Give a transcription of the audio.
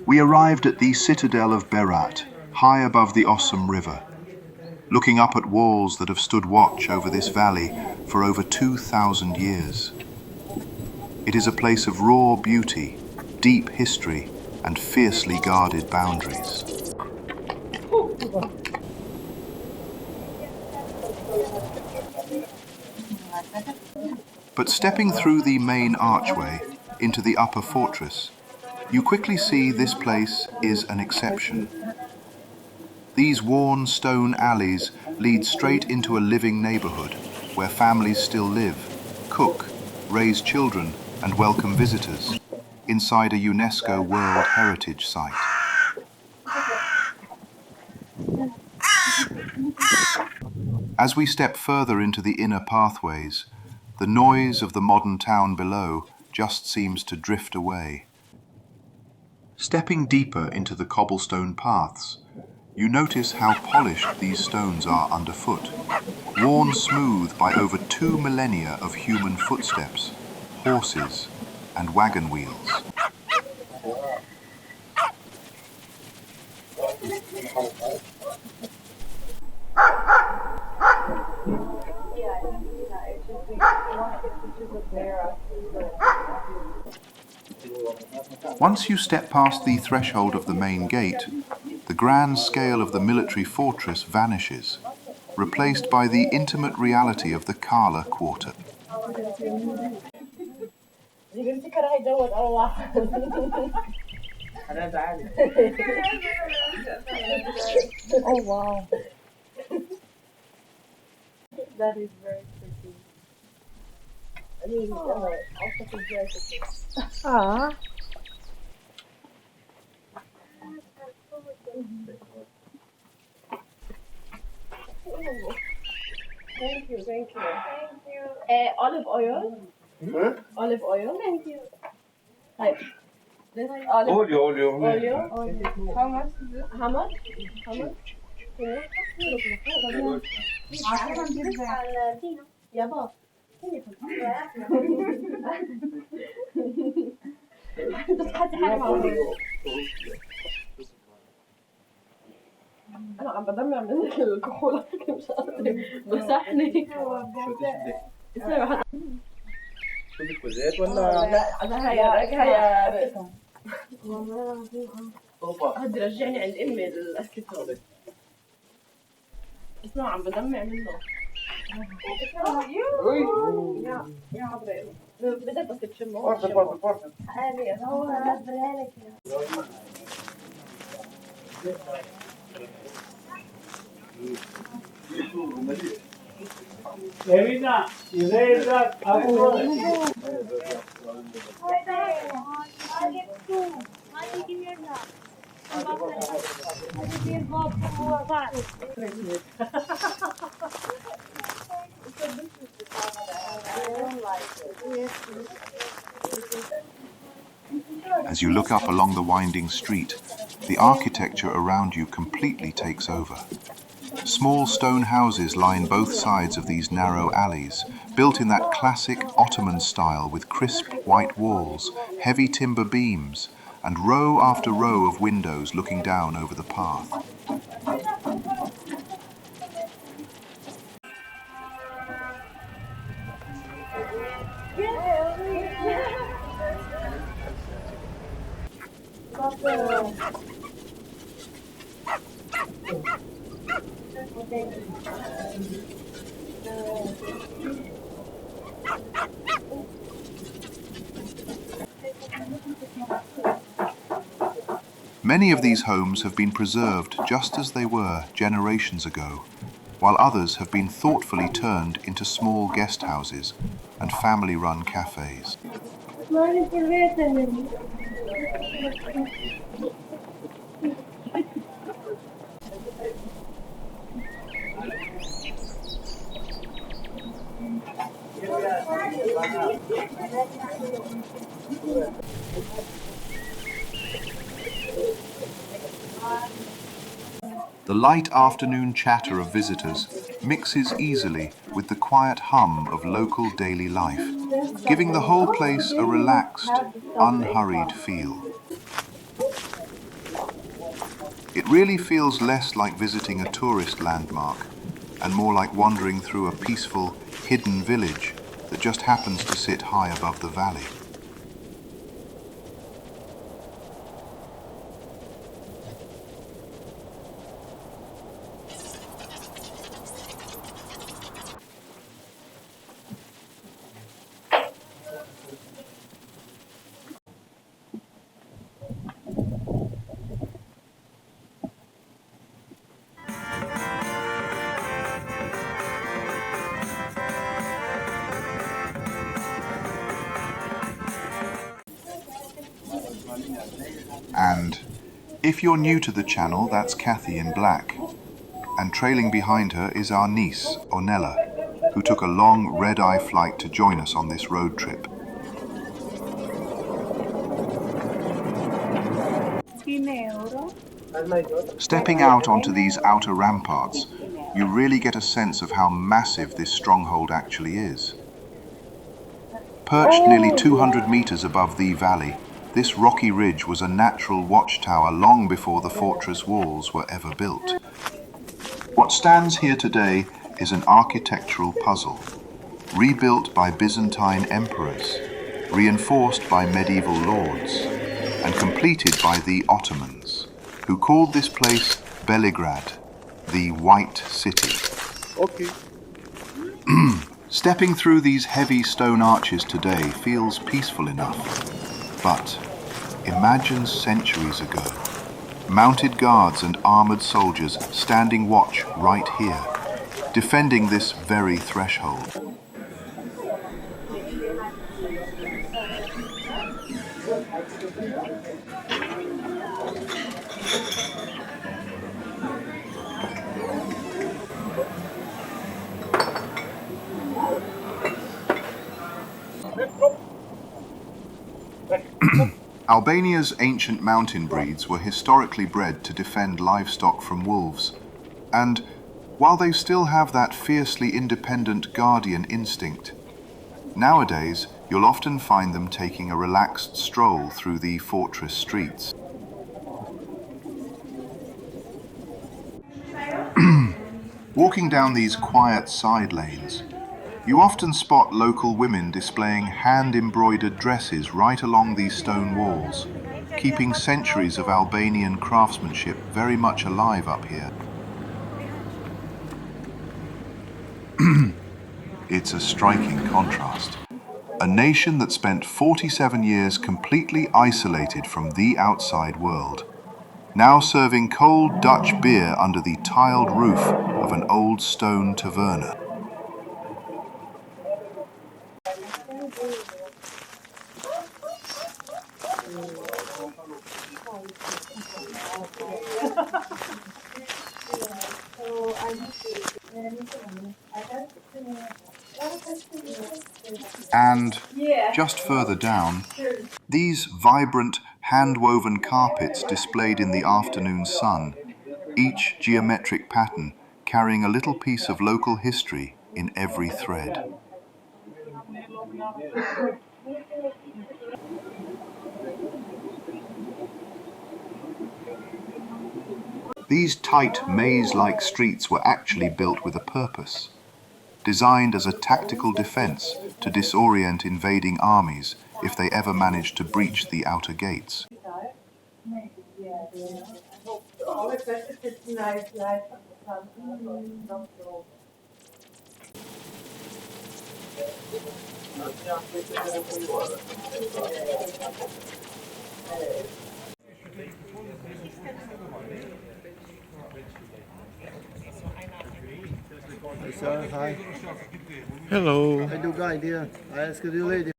We arrived at the Citadel of Berat, high above the awesome river, looking up at walls that have stood watch over this valley for over 2,000 years. It is a place of raw beauty, deep history, and fiercely guarded boundaries. But stepping through the main archway into the upper fortress, you quickly see this place is an exception. These worn stone alleys lead straight into a living neighborhood where families still live, cook, raise children, and welcome visitors inside a UNESCO World Heritage Site. As we step further into the inner pathways, the noise of the modern town below just seems to drift away. Stepping deeper into the cobblestone paths, you notice how polished these stones are underfoot, worn smooth by over 2 millennia of human footsteps, horses, and wagon wheels. Once you step past the threshold of the main gate, the grand scale of the military fortress vanishes, replaced by the intimate reality of the Kala quarter. Oh wow. That is very pretty. I mean, also it's very pretty. Ah. Thank you, thank you. Thank you. Olive oil. Hmm? Olive oil. Thank you. Hi. This Olio. How much is it? How much? How much? يابا انا عم بدمع من الكحول مش قادرة مسحني شو بدك زيت ولا؟ لا انا هيا هدي رجعني عند امي الاسكتون اسمع عم بدمع منه يا حضرتك بدك بس تشمه فرصة هو هديها لك Evina, izlejte, ako As you look up along the winding street, the architecture around you completely takes over. Small stone houses line both sides of these narrow alleys, built in that classic Ottoman style with crisp white walls, heavy timber beams, and row after row of windows looking down over the path. Many of these homes have been preserved just as they were generations ago, while others have been thoughtfully turned into small guest houses and family-run cafes. The light afternoon chatter of visitors mixes easily with the quiet hum of local daily life, giving the whole place a relaxed, unhurried feel. It really feels less like visiting a tourist landmark and more like wandering through a peaceful, hidden village that just happens to sit high above the valley. And if you're new to the channel, that's Kathy in black. And trailing behind her is our niece, Ornella, who took a long red-eye flight to join us on this road trip. Stepping out onto these outer ramparts, you really get a sense of how massive this stronghold actually is. Perched nearly 200 meters above the valley, this rocky ridge was a natural watchtower long before the fortress walls were ever built. What stands here today is an architectural puzzle, rebuilt by Byzantine emperors, reinforced by medieval lords, and completed by the Ottomans, who called this place Belgrade, the White City. Okay. Stepping through these heavy stone arches today feels peaceful enough, but imagine centuries ago. Mounted guards and armored soldiers standing watch right here, defending this very threshold. Albania's ancient mountain breeds were historically bred to defend livestock from wolves, and while they still have that fiercely independent guardian instinct, nowadays you'll often find them taking a relaxed stroll through the fortress streets. Walking down these quiet side lanes, you often spot local women displaying hand-embroidered dresses right along these stone walls, keeping centuries of Albanian craftsmanship very much alive up here. It's a striking contrast. A nation that spent 47 years completely isolated from the outside world, now serving cold Dutch beer under the tiled roof of an old stone taverna. And just further down, these vibrant hand-woven carpets displayed in the afternoon sun, each geometric pattern carrying a little piece of local history in every thread. These tight maze-like streets were actually built with a purpose, designed as a tactical defense to disorient invading armies if they ever managed to breach the outer gates. Hi. Hello. I do guide here. I ask you later.